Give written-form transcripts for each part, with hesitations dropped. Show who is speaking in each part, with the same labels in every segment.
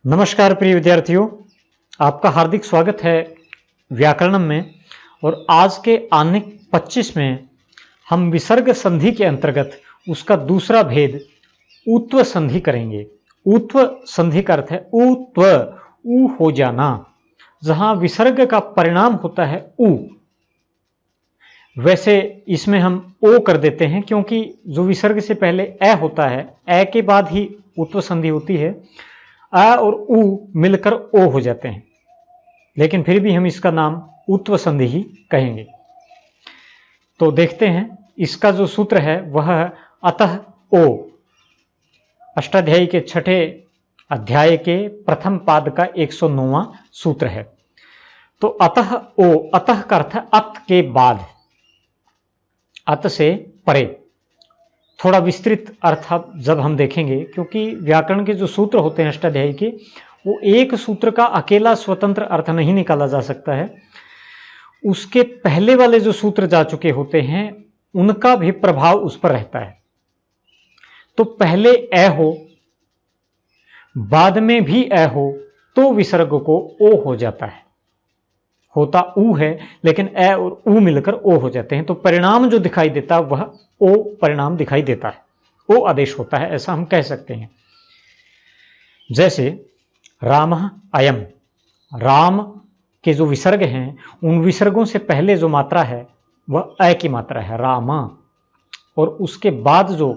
Speaker 1: नमस्कार प्रिय विद्यार्थियों, आपका हार्दिक स्वागत है व्याकरणम में। और आज के आने 25 में हम विसर्ग संधि के अंतर्गत उसका दूसरा भेद ऊत्व संधि करेंगे। ऊत्व संधि का अर्थ है ऊत्व, ऊ हो जाना, जहां विसर्ग का परिणाम होता है ऊ। वैसे इसमें हम ओ कर देते हैं क्योंकि जो विसर्ग से पहले ए होता है, ए के बाद ही ऊत्व संधि होती है। अ और उ मिलकर ओ हो जाते हैं, लेकिन फिर भी हम इसका नाम ऊत्व संधि ही कहेंगे। तो देखते हैं, इसका जो सूत्र है वह है अतः ओ। अष्टाध्यायी के छठे अध्याय के प्रथम पाद का 109वां सूत्र है। तो अतः ओ, अतः का अर्थ अत के बाद, अत से परे। थोड़ा विस्तृत अर्थ जब हम देखेंगे, क्योंकि व्याकरण के जो सूत्र होते हैं अष्टाध्यायी के, वो एक सूत्र का अकेला स्वतंत्र अर्थ नहीं निकाला जा सकता है। उसके पहले वाले जो सूत्र जा चुके होते हैं उनका भी प्रभाव उस पर रहता है। तो पहले ए हो, बाद में भी ए हो, तो विसर्ग को ओ हो जाता है। होता ऊ है, लेकिन ए और ऊ मिलकर ओ हो जाते हैं। तो परिणाम जो दिखाई देता है वह ओ परिणाम दिखाई देता है, ओ आदेश होता है, ऐसा हम कह सकते हैं। जैसे रामः अयम, राम के जो विसर्ग हैं उन विसर्गों से पहले जो मात्रा है वह अ की मात्रा है, रामा, और उसके बाद जो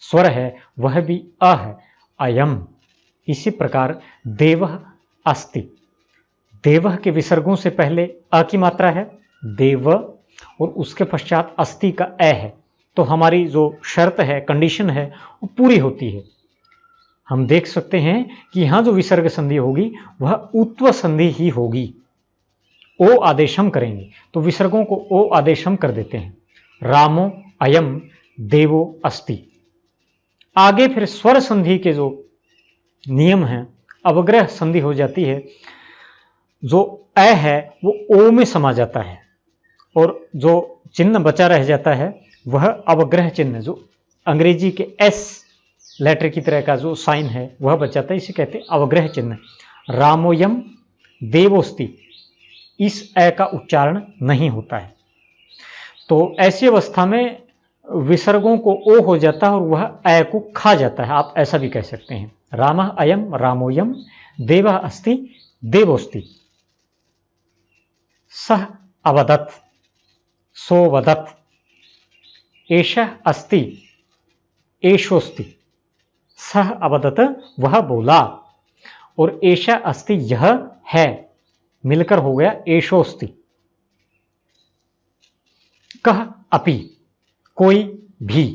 Speaker 1: स्वर है वह भी अ है, अयम। इसी प्रकार देवः अस्ति, देवः के विसर्गों से पहले अ की मात्रा है देव, और उसके पश्चात अस्ति का ए है। तो हमारी जो शर्त है, कंडीशन है, वो पूरी होती है। हम देख सकते हैं कि यहां जो विसर्ग संधि होगी वह ऊत्व संधि ही होगी। ओ आदेश हम करेंगे, तो विसर्गों को ओ आदेश हम कर देते हैं। रामो अयम देवो अस्ति। आगे फिर स्वर संधि के जो नियम हैं, अवग्रह संधि हो जाती है। जो अ है वो ओ में समा जाता है, और जो चिन्ह बचा रह जाता है वह अवग्रह चिन्ह, जो अंग्रेजी के एस लेटर की तरह का जो साइन है वह बच जाता है। इसे कहते हैं अवग्रह चिन्ह। रामोयम देवोस्ति, इस अ का उच्चारण नहीं होता है। तो ऐसी अवस्था में विसर्गों को ओ हो जाता है और वह अ को खा जाता है, आप ऐसा भी कह सकते हैं। रामः अयम रामोयम देवः अस्ति देवोस्ति। सह अवदत् सोवदत्, एषः अस्ति एषोस्ति। सह अवदत् वह बोला, और एषः अस्ति यह है, मिलकर हो गया एषोस्ति। कह अपि, कोई भी।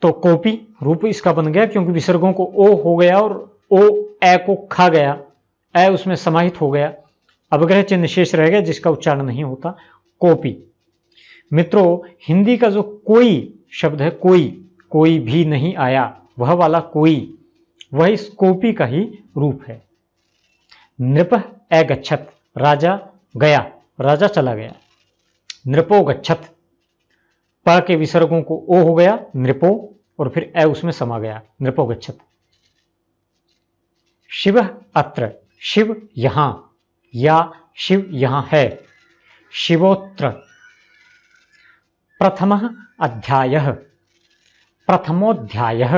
Speaker 1: तो कोपी रूप इसका बन गया, क्योंकि विसर्गों को ओ हो गया और ओ ए को खा गया, ए उसमें समाहित हो गया, अवग्रह चिन्ह शेष रह गया जिसका उच्चारण नहीं होता, कोपी। मित्रों, हिंदी का जो कोई शब्द है, कोई भी नहीं आया, वह वाला कोई, वह इस कोपी का ही रूप है। नृपः अगच्छत्, राजा गया, राजा चला गया। नृपो गच्छत्, प के विसर्गों को ओ हो गया नृपो, और फिर ए उसमें समा गया, नृपो गच्छत्। शिवः अत्र, शिव यहां, या शिव यहां है, शिवोत्र। प्रथमः अध्यायः, प्रथमोध्यायः।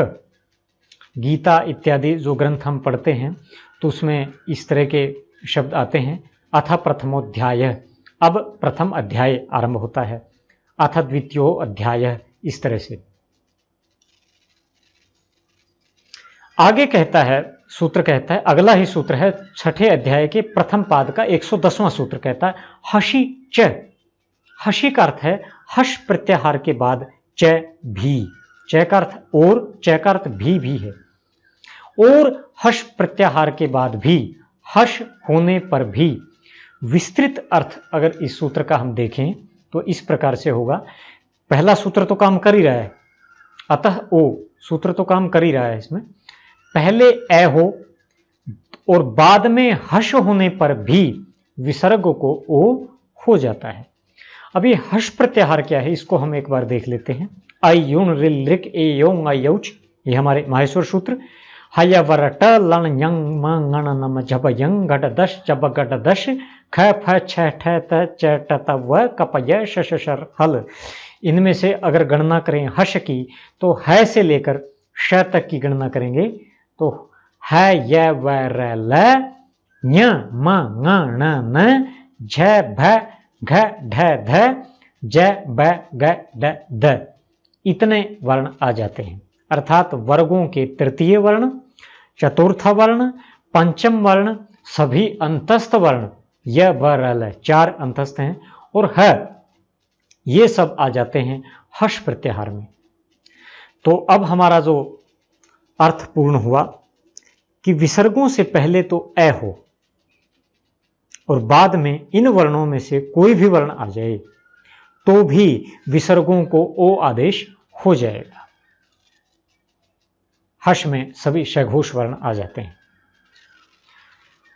Speaker 1: गीता इत्यादि जो ग्रंथ हम पढ़ते हैं तो उसमें इस तरह के शब्द आते हैं। अथ प्रथमोध्यायः, अब प्रथम अध्याय आरंभ होता है। अथ द्वितीयो अध्यायः, इस तरह से आगे कहता है, सूत्र कहता है, अगला ही सूत्र है छठे अध्याय के प्रथम पाद का 110वां सूत्र कहता है हशी च। हशी का अर्थ है हश प्रत्याहार के बाद च भी, च का अर्थ और, च का अर्थ भी है। और हश प्रत्याहार के बाद भी, हश होने पर भी। विस्तृत अर्थ अगर इस सूत्र का हम देखें तो इस प्रकार से होगा। पहला सूत्र तो काम कर ही रहा है, अतः ओ सूत्र तो काम कर ही रहा है। इसमें पहले ए हो और बाद में हश होने पर भी विसर्ग को ओ हो जाता है। अब ये हश प्रत्याहार क्या है, इसको हम एक बार देख लेते हैं। अयुण रिल रिक ए योंग अयौच, ये हमारे माहेश्वर सूत्र। हय वर ट लन यंग म गण नम झब यंग घट दश जब घट दश ख फ छ ठ त च ट त व कप य श श शर हल। इनमें से अगर गणना करें हश की तो है से लेकर श तक की गणना करेंगे तो है य व र ल ञ म ङ ण न झ भ घ ढ ध ज ब ग ड द इतने वर्ण आ जाते हैं। अर्थात वर्गों के तृतीय वर्ण, चतुर्थ वर्ण, पंचम वर्ण, सभी अंतस्थ वर्ण य व र ल 4 अंतस्थ हैं और ह ये सब आ जाते हैं हर्ष प्रत्याहार में। तो अब हमारा जो अर्थ पूर्ण हुआ कि विसर्गों से पहले तो ए हो और बाद में इन वर्णों में से कोई भी वर्ण आ जाए तो भी विसर्गों को ओ आदेश हो जाएगा। हर्ष में सभी षघोष वर्ण आ जाते हैं।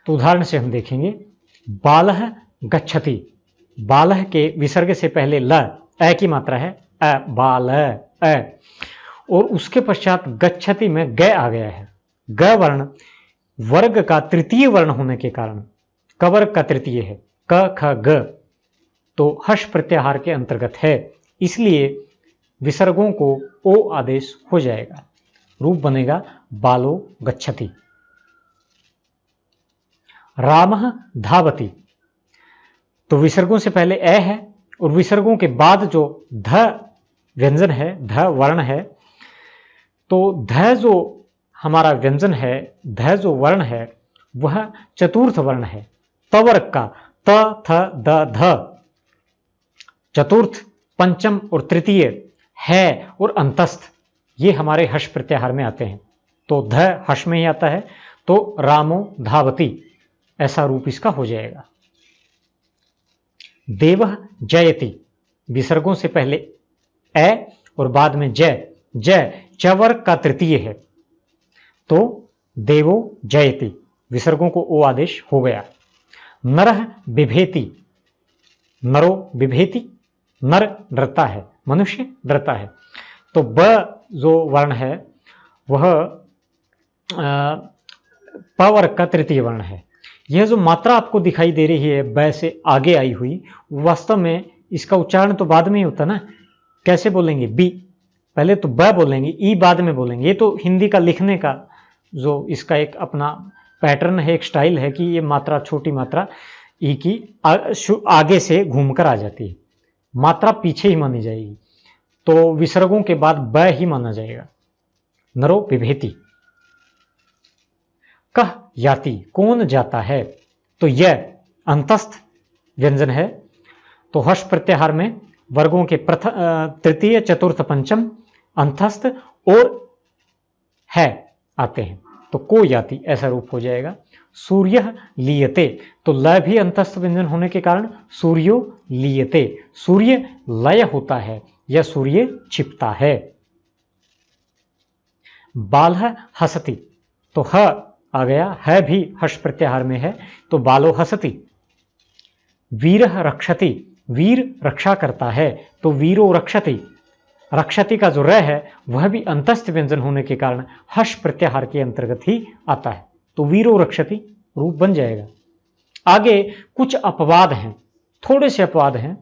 Speaker 1: तो उदाहरण से हम देखेंगे, बालह गच्छति। बालह के विसर्ग से पहले ल ए की मात्रा है, अ बाल अ, और उसके पश्चात गच्छति में ग आ गया है। ग वर्ण वर्ग का तृतीय वर्ण होने के कारण कवर्ग का तृतीय है, क ख ग, तो हर्ष प्रत्याहार के अंतर्गत है, इसलिए विसर्गों को ओ आदेश हो जाएगा। रूप बनेगा बालो गच्छति। रामः धावति। तो विसर्गों से पहले ए है और विसर्गों के बाद जो ध व्यंजन है, ध वर्ण है, तो ध जो हमारा व्यंजन है, ध जो वर्ण है वह चतुर्थ वर्ण है, तवर्ग का त थ द ध। चतुर्थ, पंचम और तृतीय है और अंतस्थ ये हमारे हर्ष प्रत्याहार में आते हैं। तो ध हर्ष में ही आता है, तो रामो धावति ऐसा रूप इसका हो जाएगा। देवः जयति। विसर्गों से पहले ए और बाद में जय, जय चवर्ग का तृतीय है, तो देवो जयति विसर्गों को ओ आदेश हो गया। नरः बिभेति। नरो बिभेति, नर डरता है, मनुष्य डरता है। तो ब जो वर्ण है वह प वर्ग का तृतीय वर्ण है। यह जो मात्रा आपको दिखाई दे रही है ब से आगे आई हुई, वास्तव में इसका उच्चारण तो बाद में ही होता ना। कैसे बोलेंगे? बी, पहले तो ब बोलेंगे, ई बाद में बोलेंगे। ये तो हिंदी का लिखने का जो इसका एक अपना पैटर्न है, एक स्टाइल है कि ये मात्रा, छोटी मात्रा ई की आगे से घूमकर आ जाती है, मात्रा पीछे ही मानी जाएगी, तो विसर्गों के बाद ब ही माना जाएगा। नरो बिभेति। कह याति, कौन जाता है, तो यह अंतस्थ व्यंजन है, तो हर्ष प्रत्याहार में वर्गों के तृतीय, चतुर्थ, पंचम, अंतस्थ और है आते हैं, तो को याति ऐसा रूप हो जाएगा। सूर्य लीयते, तो लय भी अंतस्थ व्यंजन होने के कारण सूर्यो लीयते, सूर्य लय होता है या सूर्य छिपता है। बालः हसति, तो ह आ गया, है भी हर्ष प्रत्याहार में है, तो बालो हसति। वीरः रक्षति, वीर रक्षा करता है, तो वीरो रक्षति। रक्षति का जो र है वह भी अंतस्थ व्यंजन होने के कारण हर्ष प्रत्याहार के अंतर्गत ही आता है, तो वीरो रक्षति रूप बन जाएगा। आगे कुछ अपवाद हैं, थोड़े से अपवाद हैं,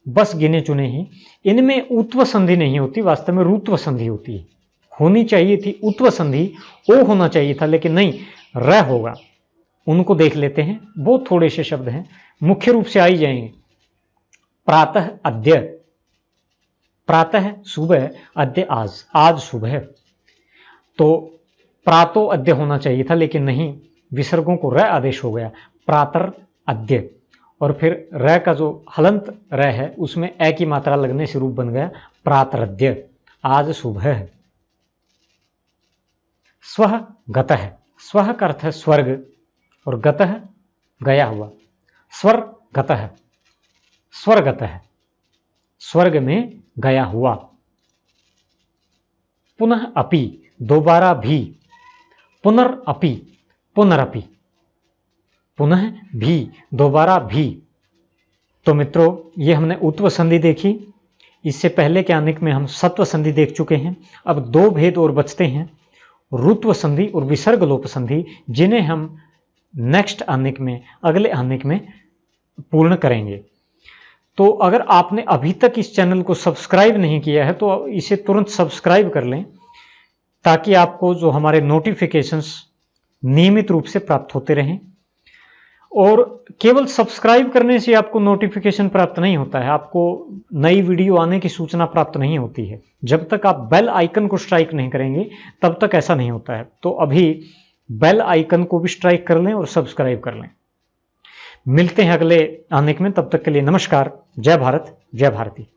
Speaker 1: बस गिने चुने ही। इनमें उत्व संधि नहीं होती, वास्तव में रुत्व संधि होती है। होनी चाहिए थी उत्व संधि, ओ होना चाहिए था, लेकिन नहीं, र होगा। उनको देख लेते हैं, बहुत थोड़े से शब्द हैं, मुख्य रूप से आ ही जाएंगे। प्रातः अद्य, प्रातः सुबह, अद्य आज, आज सुबह, तो प्रातो अद्य होना चाहिए था, लेकिन नहीं, विसर्गों को र आदेश हो गया, प्रातर अद्य। और फिर र का जो हलंत र है उसमें ए की मात्रा लगने से रूप बन गया प्रातरद्य, आज सुबह। स्वः गतः, स्वः का अर्थ है स्वर्ग और गतः गया हुआ, स्वर गतः, स्वर्गतः स्वर्ग में गया हुआ। पुनः अपि, दोबारा भी, पुनरअपि, पुनरअपि, पुनः भी, दोबारा भी। तो मित्रों, ये हमने उत्व संधि देखी। इससे पहले के आनिक में हम सत्व संधि देख चुके हैं। अब दो भेद और बचते हैं, रुत्व संधि और विसर्ग लोप संधि, जिन्हें हम नेक्स्ट आनेक में, अगले आनेक में पूर्ण करेंगे। तो अगर आपने अभी तक इस चैनल को सब्सक्राइब नहीं किया है तो इसे तुरंत सब्सक्राइब कर लें, ताकि आपको जो हमारे नोटिफिकेशंस नियमित रूप से प्राप्त होते रहें। और केवल सब्सक्राइब करने से आपको नोटिफिकेशन प्राप्त नहीं होता है, आपको नई वीडियो आने की सूचना प्राप्त नहीं होती है। जब तक आप बेल आइकन को स्ट्राइक नहीं करेंगे तब तक ऐसा नहीं होता है। तो अभी बेल आइकन को भी स्ट्राइक कर लें और सब्सक्राइब कर लें। मिलते हैं अगले आनेक में, तब तक के लिए नमस्कार। जय भारत, जय भारती।